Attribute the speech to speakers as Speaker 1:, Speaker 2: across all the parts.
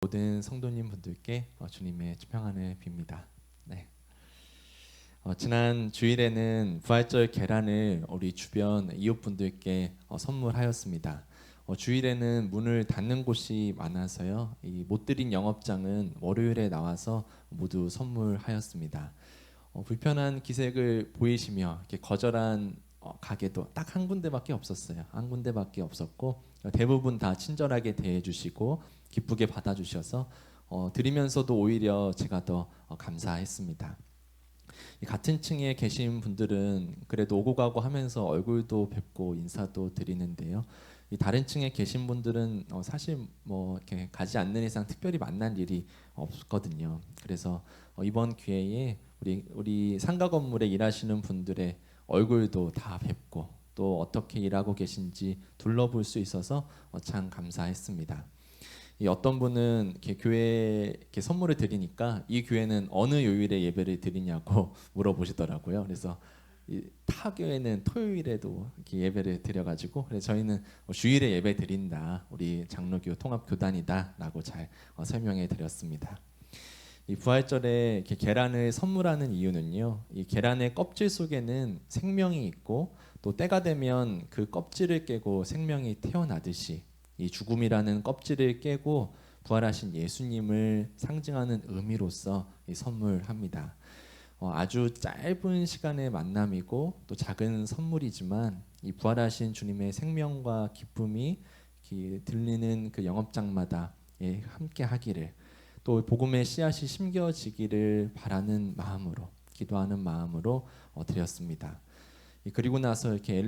Speaker 1: 모든 성도님 분들께 주님의 평안을 빕니다. 네. 지난 주일에는 부활절 계란을 우리 주변 이웃분들께 선물하였습니다. 주일에는 문을 닫는 곳이 많아서요. 이 못 드린 영업장은 월요일에 나와서 모두 선물하였습니다. 불편한 기색을 보이시며 이렇게 거절한 가게도 딱 한 군데밖에 없었어요. 한 군데밖에 없었고 대부분 다 친절하게 대해주시고 기쁘게 받아주셔서 드리면서도 오히려 제가 더 감사했습니다. 같은 층에 계신 분들은 그래도 오고 가고 하면서 얼굴도 뵙고 인사도 드리는데요. 이 다른 층에 계신 분들은 사실 뭐 이렇게 가지 않는 이상 특별히 만날 일이 없거든요. 그래서 이번 기회에 우리 상가 건물에 일하시는 분들의 얼굴도 다 뵙고 또 어떻게 일하고 계신지 둘러볼 수 있어서 참 감사했습니다. 이 어떤 분은 이렇게 교회에 이렇게 선물을 드리니까 이 교회는 어느 요일에 예배를 드리냐고 물어보시더라고요. 그래서 타 교회는 토요일에도 이렇게 예배를 드려가지고 그래서 저희는 주일에 예배 드린다. 우리 장로교 통합교단이다라고 잘 설명해 드렸습니다. 이 부활절에 이렇게 계란을 선물하는 이유는요. 이 계란의 껍질 속에는 생명이 있고 또 때가 되면 그 껍질을 깨고 생명이 태어나듯이 이 죽음이라는 껍질을 깨고 부활하신 예수님을 상징하는 의미로서 이 선물합니다. 아주 짧은 시간의 만남이고 또 작은 선물이지만 이 부활하신 주님의 생명과 기쁨이 들리는 그 영업장마다 함께 하기를 또 복음의 씨앗이 심겨지기를 바라는 마음으로 기도하는 마음으로 드렸습니다. 그리고 나서 이렇게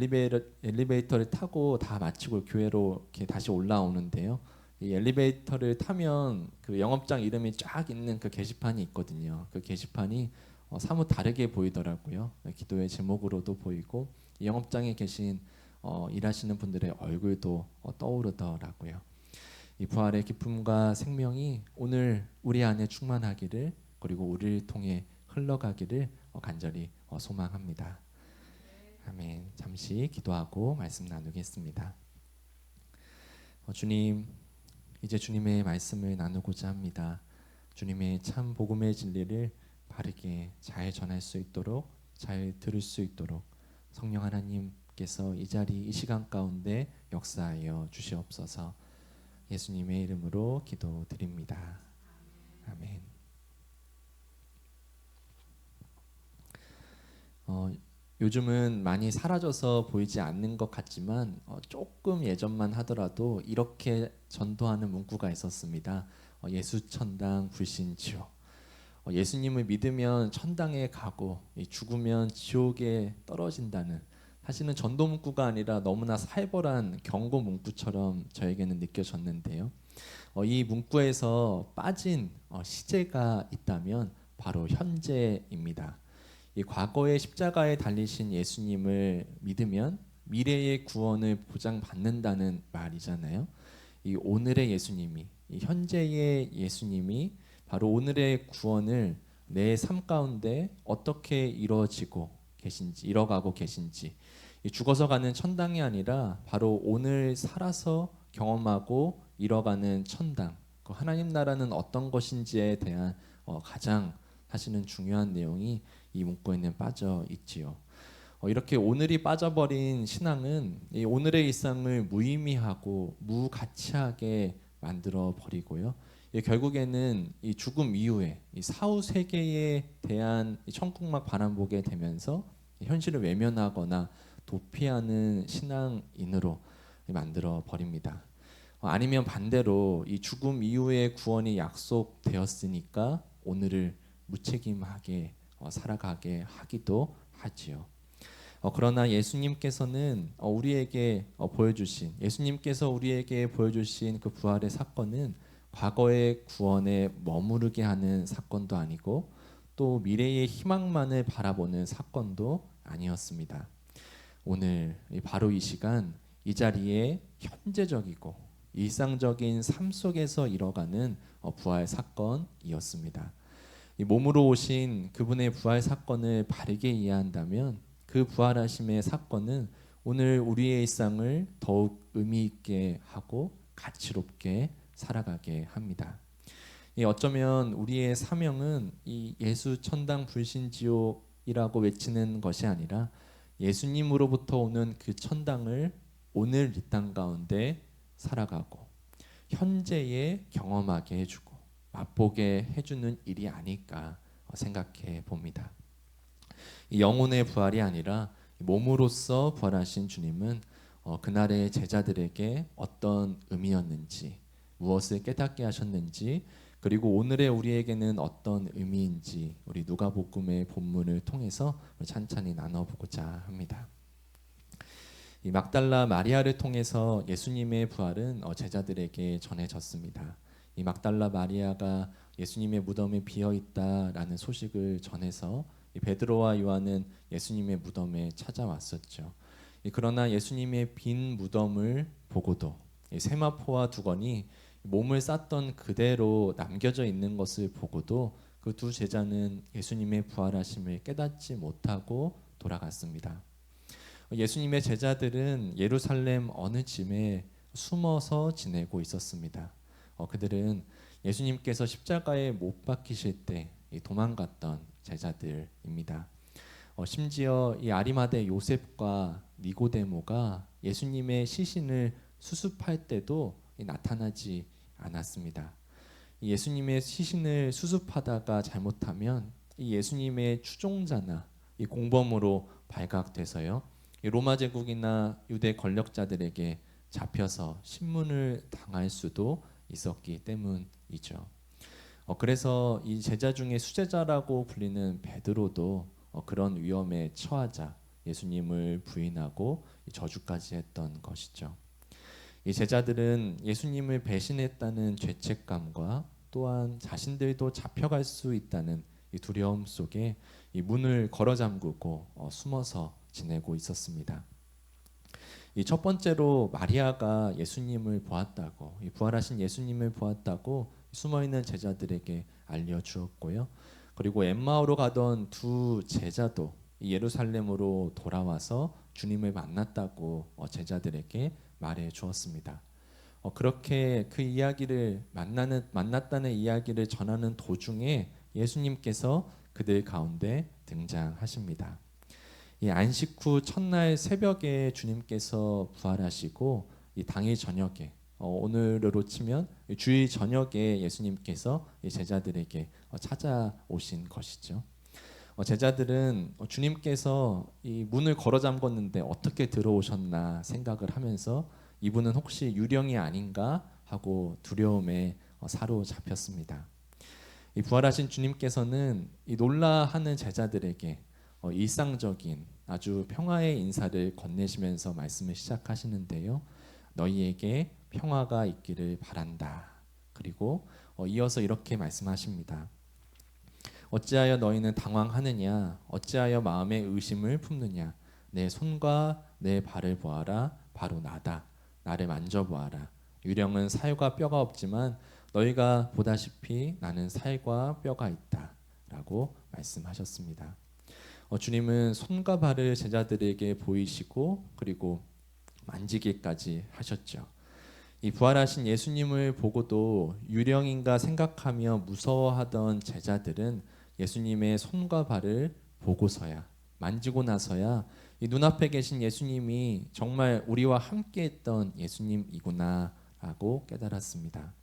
Speaker 1: 엘리베이터를 타고 다 마치고 교회로 이렇게 다시 올라오는데요. 이 엘리베이터를 타면 그 영업장 이름이 쫙 있는 그 게시판이 있거든요. 그 게시판이 사뭇 다르게 보이더라고요. 기도의 제목으로도 보이고 이 영업장에 계신 일하시는 분들의 얼굴도 떠오르더라고요. 이 부활의 기쁨과 생명이 오늘 우리 안에 충만하기를 그리고 우리를 통해 흘러가기를 간절히 소망합니다. 아멘. 잠시 기도하고 말씀 나누겠습니다. 주님, 이제 주님의 말씀을 나누고자 합니다. 주님의 참 복음의 진리를 바르게 잘 전할 수 있도록 잘 들을 수 있도록 성령 하나님께서 이 자리 이 시간 가운데 역사하여 주시옵소서. 예수님의 이름으로 기도드립니다. 아멘. 요즘은 많이 사라져서 보이지 않는 것 같지만 조금 예전만 하더라도 이렇게 전도하는 문구가 있었습니다. 예수천당 불신지옥. 예수님을 믿으면 천당에 가고 죽으면 지옥에 떨어진다는 사실은 전도 문구가 아니라 너무나 살벌한 경고 문구처럼 저에게는 느껴졌는데요. 이 문구에서 빠진 시제가 있다면 바로 현재입니다. 이 과거의 십자가에 달리신 예수님을 믿으면 미래의 구원을 보장받는다는 말이잖아요. 이 오늘의 예수님이, 이 현재의 예수님이 바로 오늘의 구원을 내 삶 가운데 어떻게 이뤄가고 계신지, 이 죽어서 가는 천당이 아니라 바로 오늘 살아서 경험하고 이뤄가는 천당, 그 하나님 나라는 어떤 것인지에 대한 가장 사실은 중요한 내용이 이 문구에는 빠져 있지요. 이렇게 오늘이 빠져버린 신앙은 이 오늘의 일상을 무의미하고 무가치하게 만들어 버리고요. 결국에는 이 죽음 이후에 이 사후 세계에 대한 이 천국만 바라보게 되면서 현실을 외면하거나 도피하는 신앙인으로 만들어 버립니다. 아니면 반대로 이 죽음 이후의 구원이 약속되었으니까 오늘을 무책임하게 살아가게 하기도 하지요. 그러나 예수님께서 우리에게 보여주신 그 부활의 사건은 과거의 구원에 머무르게 하는 사건도 아니고 또 미래의 희망만을 바라보는 사건도 아니었습니다. 오늘 바로 이 시간 이 자리에 현재적이고 일상적인 삶 속에서 이뤄가는 부활 사건이었습니다. 이 몸으로 오신 그분의 부활 사건을 바르게 이해한다면 그 부활하심의 사건은 오늘 우리의 일상을 더욱 의미 있게 하고 가치롭게 살아가게 합니다. 이 어쩌면 우리의 사명은 이 예수 천당 불신지옥이라고 외치는 것이 아니라 예수님으로부터 오는 그 천당을 오늘 이 땅 가운데 살아가고 현재에 경험하게 해주고 맛보게 해주는 일이 아닐까 생각해 봅니다. 이 영혼의 부활이 아니라 몸으로서 부활하신 주님은 그날의 제자들에게 어떤 의미였는지, 무엇을 깨닫게 하셨는지, 그리고 오늘의 우리에게는 어떤 의미인지 우리 누가복음의 본문을 통해서 찬찬히 나눠보고자 합니다. 이 막달라 마리아를 통해서 예수님의 부활은 제자들에게 전해졌습니다. 이 막달라 마리아가 예수님의 무덤이 비어 있다라는 소식을 전해서 이 베드로와 요한은 예수님의 무덤에 찾아왔었죠. 그러나 예수님의 빈 무덤을 보고도 이 세마포와 두건이 몸을 쌌던 그대로 남겨져 있는 것을 보고도 그 두 제자는 예수님의 부활하심을 깨닫지 못하고 돌아갔습니다. 예수님의 제자들은 예루살렘 어느 집에 숨어서 지내고 있었습니다. 그들은 예수님께서 십자가에 못 박히실 때 도망갔던 제자들입니다. 심지어 이 아리마대 요셉과 니고데모가 예수님의 시신을 수습할 때도 나타나지 않았습니다. 예수님의 시신을 수습하다가 잘못하면 이 예수님의 추종자나 이 공범으로 발각돼서요, 이 로마 제국이나 유대 권력자들에게 잡혀서 신문을 당할 수도 있었기 때문이죠. 그래서 이 제자 중에 수제자라고 불리는 베드로도 그런 위험에 처하자 예수님을 부인하고 저주까지 했던 것이죠. 이 제자들은 예수님을 배신했다는 죄책감과 또한 자신들도 잡혀갈 수 있다는 이 두려움 속에 이 문을 걸어 잠그고 숨어서 지내고 있었습니다. 이 첫 번째로 마리아가 예수님을 보았다고, 이 부활하신 예수님을 보았다고 숨어 있는 제자들에게 알려 주었고요. 그리고 엠마오로 가던 두 제자도 예루살렘으로 돌아와서 주님을 만났다고 제자들에게 말해 주었습니다. 그렇게 그 이야기를 만났다는 이야기를 전하는 도중에 예수님께서 그들 가운데 등장하십니다. 이 안식 후 첫날 새벽에 주님께서 부활하시고 이 당일 저녁에 오늘로 치면 주일 저녁에 예수님께서 이 제자들에게 찾아오신 것이죠. 제자들은 주님께서 이 문을 걸어 잠궜는데 어떻게 들어오셨나 생각을 하면서 이분은 혹시 유령이 아닌가 하고 두려움에 사로잡혔습니다. 이 부활하신 주님께서는 이 놀라하는 제자들에게 일상적인 아주 평화의 인사를 건네시면서 말씀을 시작하시는데요. 너희에게 평화가 있기를 바란다. 그리고 이어서 이렇게 말씀하십니다. 어찌하여 너희는 당황하느냐? 어찌하여 마음에 의심을 품느냐? 내 손과 내 발을 보아라. 바로 나다. 나를 만져보아라. 유령은 살과 뼈가 없지만 너희가 보다시피 나는 살과 뼈가 있다. 라고 말씀하셨습니다. 주님은 손과 발을 제자들에게 보이시고 그리고 만지기까지 하셨죠. 이 부활하신 예수님을 보고도 유령인가 생각하며 무서워하던 제자들은 예수님의 손과 발을 보고서야, 만지고 나서야 이 눈앞에 계신 예수님이 정말 우리와 함께했던 예수님이구나라고 깨달았습니다.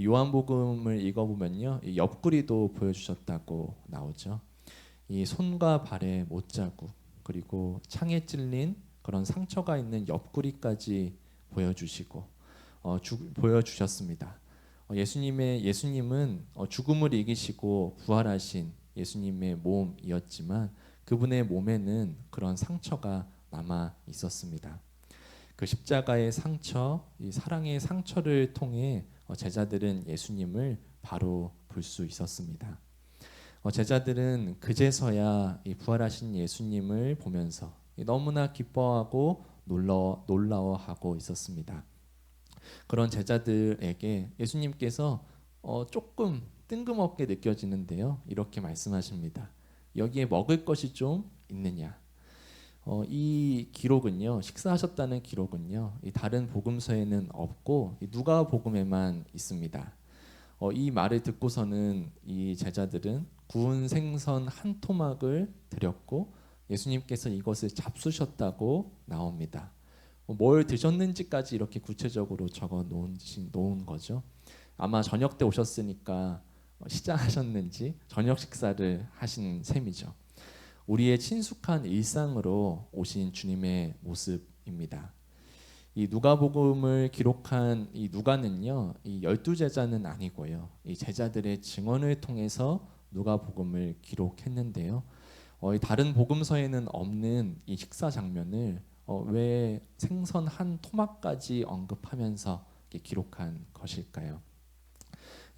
Speaker 1: 요한복음을 읽어보면요, 이 옆구리도 보여주셨다고 나오죠. 이 손과 발의 못자국, 그리고 창에 찔린 그런 상처가 있는 옆구리까지 보여주시고 보여주셨습니다. 예수님은 죽음을 이기시고 부활하신 예수님의 몸이었지만 그분의 몸에는 그런 상처가 남아 있었습니다. 그 십자가의 상처, 이 사랑의 상처를 통해 제자들은 예수님을 바로 볼 수 있었습니다. 제자들은 그제서야 이 부활하신 예수님을 보면서 너무나 기뻐하고 놀라워하고 있었습니다. 그런 제자들에게 예수님께서 조금 뜬금없게 느껴지는데요. 이렇게 말씀하십니다. 여기에 먹을 것이 좀 있느냐? 이 기록은요, 식사하셨다는 기록은요, 이 다른 복음서에는 없고 이 누가복음에만 있습니다. 이 말을 듣고서는 이 제자들은 구운 생선 한 토막을 드렸고 예수님께서 이것을 잡수셨다고 나옵니다. 뭘 드셨는지까지 이렇게 구체적으로 적어 놓은 거죠. 아마 저녁 때 오셨으니까 시장하셨는지 저녁 식사를 하신 셈이죠. 우리의 친숙한 일상으로 오신 주님의 모습입니다. 이 누가복음을 기록한 이 누가는요, 이 12제자는 아니고요. 이 제자들의 증언을 통해서 누가복음을 기록했는데요. 이 다른 복음서에는 없는 이 식사 장면을 왜 생선 한 토막까지 언급하면서 기록한 것일까요?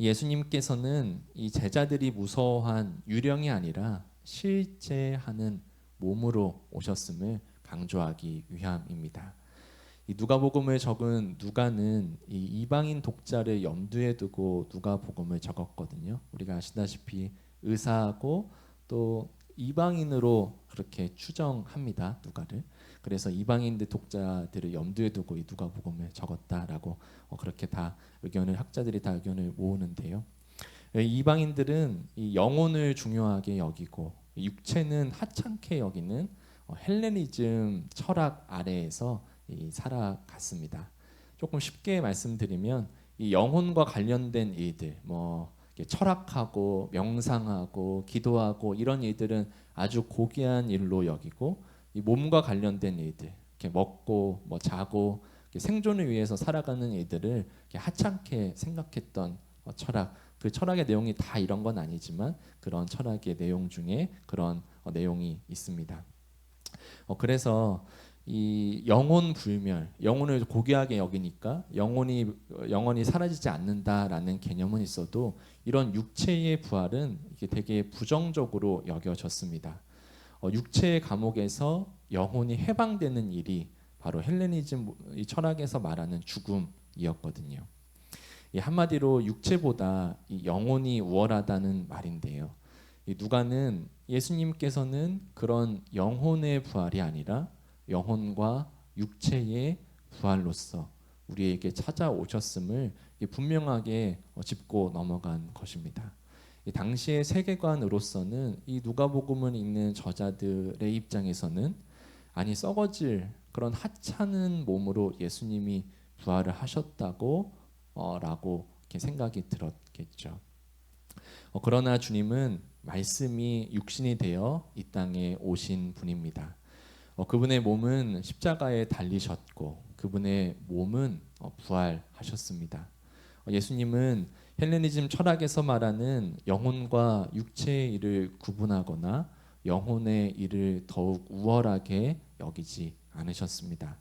Speaker 1: 예수님께서는 이 제자들이 무서워한 유령이 아니라 실제 하는 몸으로 오셨음을 강조하기 위함입니다. 이 누가복음을 적은 누가는 이 이방인 독자를 염두에 두고 누가복음을 적었거든요. 우리가 아시다시피 의사하고 또 이방인으로 그렇게 추정합니다. 누가를. 그래서 이방인들 독자들을 염두에 두고 이 누가복음을 적었다라고 그렇게 다 학자들이 다 의견을 모으는데요. 이방인들은 이 영혼을 중요하게 여기고 육체는 하찮게 여기는 헬레니즘 철학 아래에서 살아갔습니다. 조금 쉽게 말씀드리면 이 영혼과 관련된 일들, 철학하고 명상하고 기도하고 이런 일들은 아주 고귀한 일로 여기고 이 몸과 관련된 일들, 이렇게 먹고 자고 생존을 위해서 살아가는 일들을 하찮게 생각했던 철학. 그 철학의 내용이 다 이런 건 아니지만 그런 철학의 내용 중에 그런 내용이 있습니다. 그래서 이 영혼 불멸, 영혼을 고귀하게 여기니까 영혼이 사라지지 않는다라는 개념은 있어도 이런 육체의 부활은 이게 되게 부정적으로 여겨졌습니다. 육체의 감옥에서 영혼이 해방되는 일이 바로 헬레니즘 이 철학에서 말하는 죽음이었거든요. 한마디로 육체보다 이 영혼이 우월하다는 말인데요. 이 누가는 예수님께서는 그런 영혼의 부활이 아니라 영혼과 육체의 부활로서 우리에게 찾아오셨음을 분명하게 짚고 넘어간 것입니다. 당시의 세계관으로서는 이 누가복음을 읽는 저자들의 입장에서는 아니 썩어질 그런 하찮은 몸으로 예수님이 부활을 하셨다고 라고 이렇게 생각이 들었겠죠. 그러나 주님은 말씀이 육신이 되어 이 땅에 오신 분입니다. 그분의 몸은 십자가에 달리셨고 그분의 몸은 부활하셨습니다. 예수님은 헬레니즘 철학에서 말하는 영혼과 육체의 일을 구분하거나 영혼의 일을 더욱 우월하게 여기지 않으셨습니다.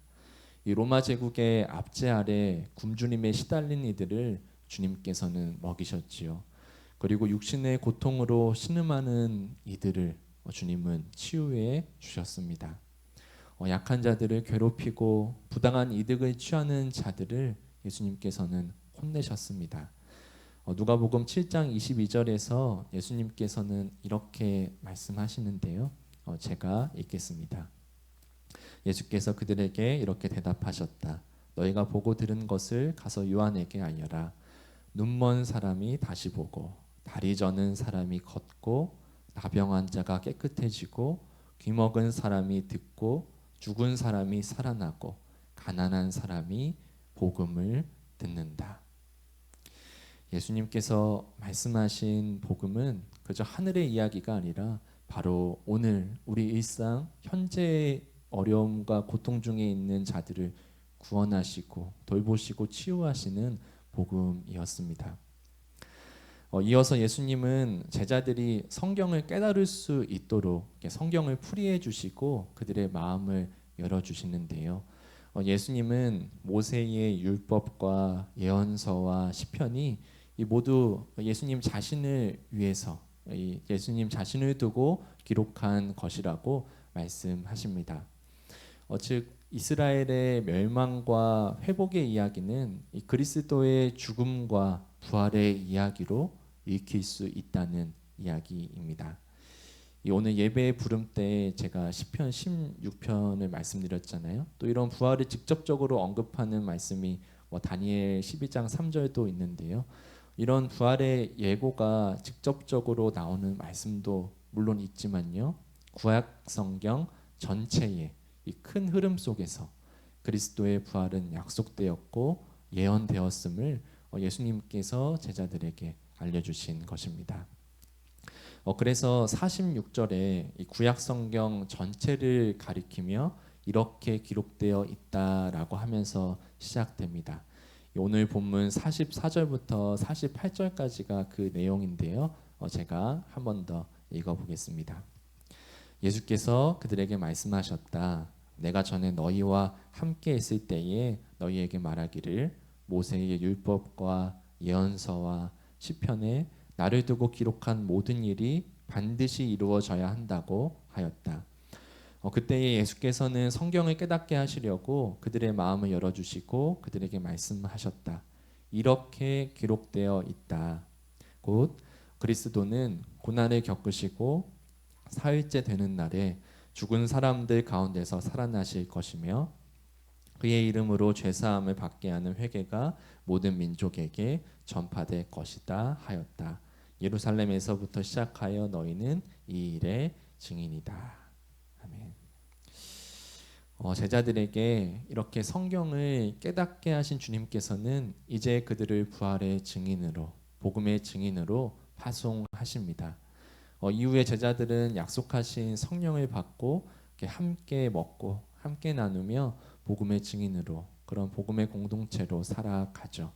Speaker 1: 이 로마 제국의 압제 아래 굶주림에 시달린 이들을 주님께서는 먹이셨지요. 그리고 육신의 고통으로 신음하는 이들을 주님은 치유해 주셨습니다. 약한 자들을 괴롭히고 부당한 이득을 취하는 자들을 예수님께서는 혼내셨습니다. 누가복음 7장 22절에서 예수님께서는 이렇게 말씀하시는데요. 제가 읽겠습니다. 예수께서 그들에게 이렇게 대답하셨다. 너희가 보고 들은 것을 가서 요한에게 알려라. 눈먼 사람이 다시 보고 다리 저는 사람이 걷고 나병한 자가 깨끗해지고 귀먹은 사람이 듣고 죽은 사람이 살아나고 가난한 사람이 복음을 듣는다. 예수님께서 말씀하신 복음은 그저 하늘의 이야기가 아니라 바로 오늘 우리 일상 현재의 어려움과 고통 중에 있는 자들을 구원하시고 돌보시고 치유하시는 복음이었습니다. 이어서 예수님은 제자들이 성경을 깨달을 수 있도록 성경을 풀이해 주시고 그들의 마음을 열어주시는데요. 예수님은 모세의 율법과 예언서와 시편이 이 모두 예수님 자신을 위해서 예수님 자신을 두고 기록한 것이라고 말씀하십니다. 즉 이스라엘의 멸망과 회복의 이야기는 이 그리스도의 죽음과 부활의 이야기로 읽힐 수 있다는 이야기입니다. 오늘 예배 부름 때 제가 시편 16편을 말씀드렸잖아요. 또 이런 부활을 직접적으로 언급하는 말씀이 다니엘 12장 3절도 있는데요. 이런 부활의 예고가 직접적으로 나오는 말씀도 물론 있지만요. 구약 성경 전체의 이 큰 흐름 속에서 그리스도의 부활은 약속되었고 예언되었음을 예수님께서 제자들에게 알려주신 것입니다. 그래서 46절에 이 구약 성경 전체를 가리키며 이렇게 기록되어 있다라고 하면서 시작됩니다. 오늘 본문 44절부터 48절까지가 그 내용인데요. 제가 한 번 더 읽어보겠습니다. 예수께서 그들에게 말씀하셨다. 내가 전에 너희와 함께 있을 때에 너희에게 말하기를 모세의 율법과 예언서와 시편에 나를 두고 기록한 모든 일이 반드시 이루어져야 한다고 하였다. 그때에 예수께서는 성경을 깨닫게 하시려고 그들의 마음을 열어주시고 그들에게 말씀하셨다. 이렇게 기록되어 있다. 곧 그리스도는 고난을 겪으시고 사흘째 되는 날에 죽은 사람들 가운데서 살아나실 것이며 그의 이름으로 죄사함을 받게 하는 회개가 모든 민족에게 전파될 것이다 하였다. 예루살렘에서부터 시작하여 너희는 이 일의 증인이다. 아멘. 제자들에게 이렇게 성경을 깨닫게 하신 주님께서는 이제 그들을 부활의 증인으로, 복음의 증인으로 파송하십니다. 이후에 제자들은 약속하신 성령을 받고 함께 먹고 함께 나누며 복음의 증인으로, 그런 복음의 공동체로 살아가죠.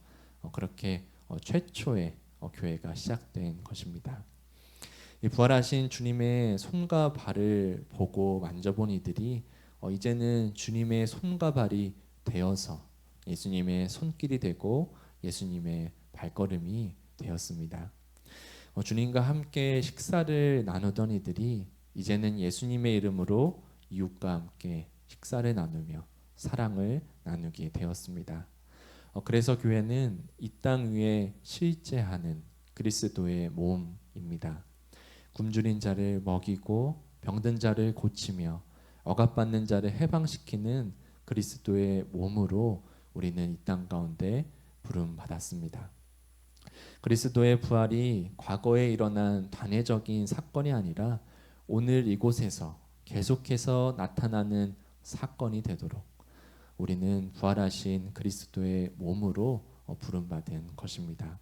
Speaker 1: 그렇게 최초의 교회가 시작된 것입니다. 이 부활하신 주님의 손과 발을 보고 만져본 이들이 이제는 주님의 손과 발이 되어서 예수님의 손길이 되고 예수님의 발걸음이 되었습니다. 주님과 함께 식사를 나누던 이들이 이제는 예수님의 이름으로 이웃과 함께 식사를 나누며 사랑을 나누게 되었습니다. 그래서 교회는 이 땅 위에 실제하는 그리스도의 몸입니다. 굶주린 자를 먹이고 병든 자를 고치며 억압받는 자를 해방시키는 그리스도의 몸으로 우리는 이 땅 가운데 부름받았습니다. 그리스도의 부활이 과거에 일어난 단회적인 사건이 아니라 오늘 이곳에서 계속해서 나타나는 사건이 되도록 우리는 부활하신 그리스도의 몸으로 부름받은 것입니다.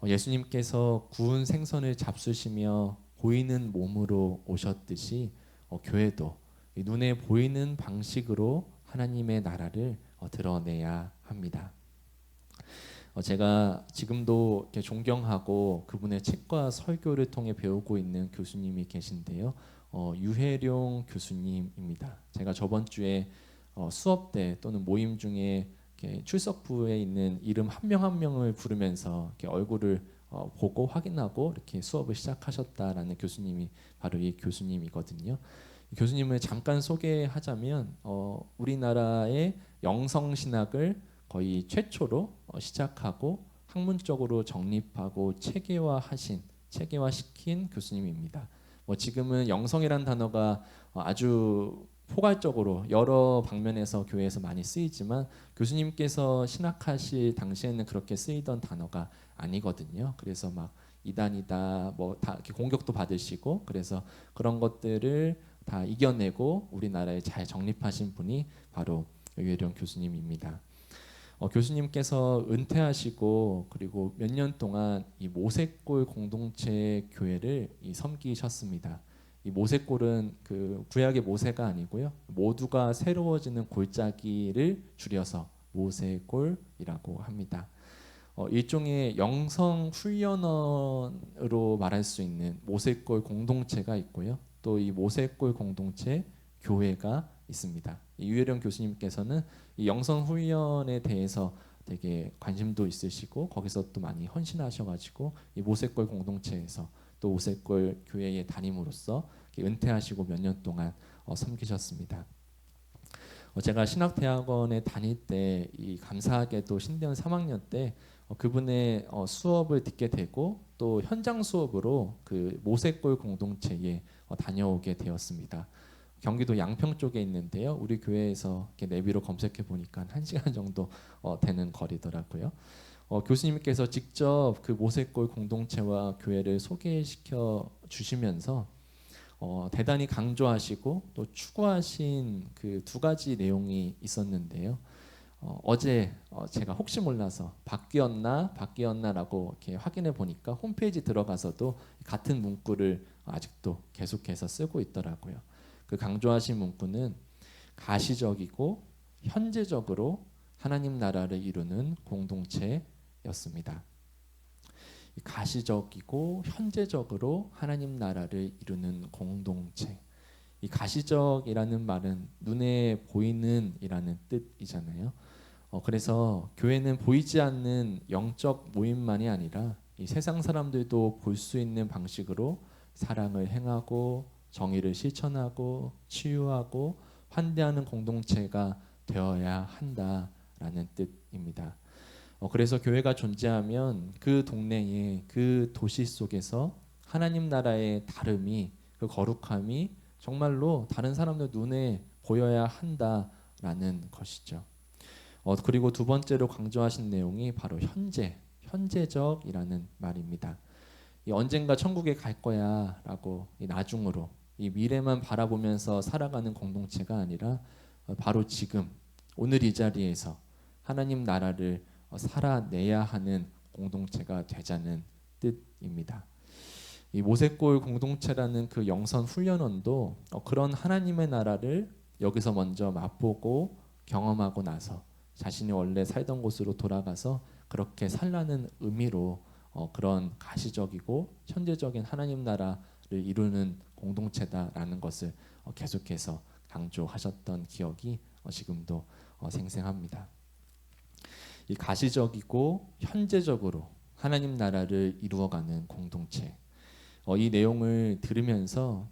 Speaker 1: 예수님께서 구운 생선을 잡수시며 보이는 몸으로 오셨듯이 교회도 눈에 보이는 방식으로 하나님의 나라를 드러내야 합니다. 제가 지금도 이렇게 존경하고 그분의 책과 설교를 통해 배우고 있는 교수님이 계신데요. 유해룡 교수님입니다. 제가 저번 주에 수업 때 또는 모임 중에 이렇게 출석부에 있는 이름 한 명 한 명을 부르면서 이렇게 얼굴을 보고 확인하고 이렇게 수업을 시작하셨다라는 교수님이 바로 이 교수님이거든요. 교수님을 잠깐 소개하자면 우리나라의 영성 신학을 거의 최초로 시작하고 학문적으로 정립하고 체계화시킨 교수님입니다. 지금은 영성이란 단어가 아주 포괄적으로 여러 방면에서 교회에서 많이 쓰이지만 교수님께서 신학하실 당시에는 그렇게 쓰이던 단어가 아니거든요. 그래서 막 이단이다 뭐 다 이렇게 공격도 받으시고 그래서 그런 것들을 다 이겨내고 우리나라에 잘 정립하신 분이 바로 유해룡 교수님입니다. 교수님께서 은퇴하시고 그리고 몇 년 동안 이 모세골 공동체 교회를 섬기셨습니다. 이 모세골은 그 구약의 모세가 아니고요. 모두가 새로워지는 골짜기를 줄여서 모세골이라고 합니다. 일종의 영성 훈련원으로 말할 수 있는 모세골 공동체가 있고요. 또 이 모세골 공동체 교회가 있습니다. 유해령 교수님께서는 이 영성 훈련에 대해서 되게 관심도 있으시고 거기서 또 많이 헌신하셔가지고 이 모세골 공동체에서 또 모세골 교회의 담임으로서 은퇴하시고 몇 년 동안 섬기셨습니다. 제가 신학대학원에 다닐 때 이 감사하게도 신대원 3학년 때 그분의 수업을 듣게 되고 또 현장 수업으로 그 모세골 공동체에 다녀오게 되었습니다. 경기도 양평 쪽에 있는데요. 우리 교회에서 이렇게 내비로 검색해 보니까 1시간 정도 되는 거리더라고요. 교수님께서 직접 그 모세골 공동체와 교회를 소개시켜 주시면서 대단히 강조하시고 또 추구하신 그 두 가지 내용이 있었는데요. 어제 제가 혹시 몰라서 바뀌었나라고 이렇게 확인해 보니까 홈페이지 들어가서도 같은 문구를 아직도 계속해서 쓰고 있더라고요. 그 강조하신 문구는 가시적이고 현재적으로 하나님 나라를 이루는 공동체였습니다. 가시적이고 현재적으로 하나님 나라를 이루는 공동체. 이 가시적이라는 말은 눈에 보이는 이라는 뜻이잖아요. 그래서 교회는 보이지 않는 영적 모임만이 아니라 이 세상 사람들도 볼 수 있는 방식으로 사랑을 행하고 정의를 실천하고 치유하고 환대하는 공동체가 되어야 한다라는 뜻입니다. 그래서 교회가 존재하면 그 동네에 그 도시 속에서 하나님 나라의 다름이 그 거룩함이 정말로 다른 사람들 눈에 보여야 한다라는 것이죠. 그리고 두 번째로 강조하신 내용이 바로 현재적이라는 말입니다. 이 언젠가 천국에 갈 거야라고 이 나중으로 이 미래만 바라보면서 살아가는 공동체가 아니라 바로 지금 오늘 이 자리에서 하나님 나라를 살아내야 하는 공동체가 되자는 뜻입니다. 이 모세골 공동체라는 그 영선 훈련원도 그런 하나님의 나라를 여기서 먼저 맛보고 경험하고 나서 자신이 원래 살던 곳으로 돌아가서 그렇게 살라는 의미로 그런 가시적이고 현재적인 하나님 나라를 이루는 공동체다라는 것을 계속해서 강조하셨던 기억이 지금도 생생합니다. 이 가시적이고 현재적으로 하나님 나라를 이루어가는 공동체. 이 내용을 들으면서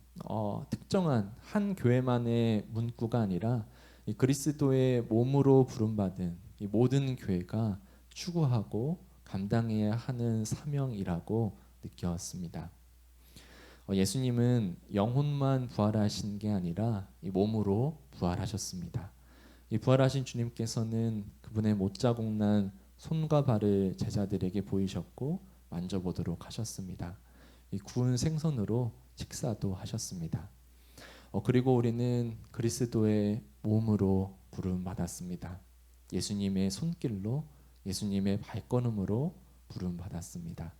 Speaker 1: 특정한 한 교회만의 문구가 아니라 이 그리스도의 몸으로 부름받은 이 모든 교회가 추구하고 감당해야 하는 사명이라고 느꼈습니다. 예수님은 영혼만 부활하신 게 아니라 이 몸으로 부활하셨습니다. 이 부활하신 주님께서는 그분의 못자국난 손과 발을 제자들에게 보이셨고 만져보도록 하셨습니다. 이 구운 생선으로 식사도 하셨습니다. 그리고 우리는 그리스도의 몸으로 부름받았습니다. 예수님의 손길로 예수님의 발걸음으로 부름받았습니다.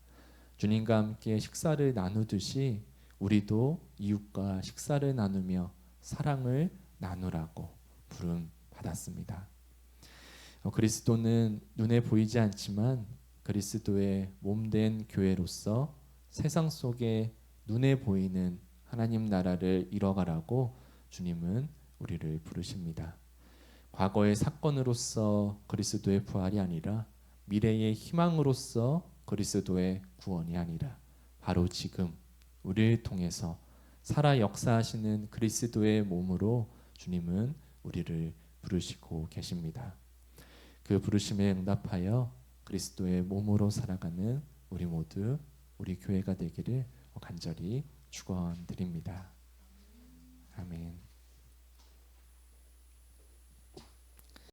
Speaker 1: 주님과 함께 식사를 나누듯이 우리도 이웃과 식사를 나누며 사랑을 나누라고 부름받았습니다. 그리스도는 눈에 보이지 않지만 그리스도의 몸된 교회로서 세상 속에 눈에 보이는 하나님 나라를 이뤄가라고 주님은 우리를 부르십니다. 과거의 사건으로서 그리스도의 부활이 아니라 미래의 희망으로서 그리스도의 구원이 아니라 바로 지금 우리를 통해서 살아 역사하시는 그리스도의 몸으로 주님은 우리를 부르시고 계십니다. 그 부르심에 응답하여 그리스도의 몸으로 살아가는 우리 모두 우리 교회가 되기를 간절히 축원드립니다. 아멘.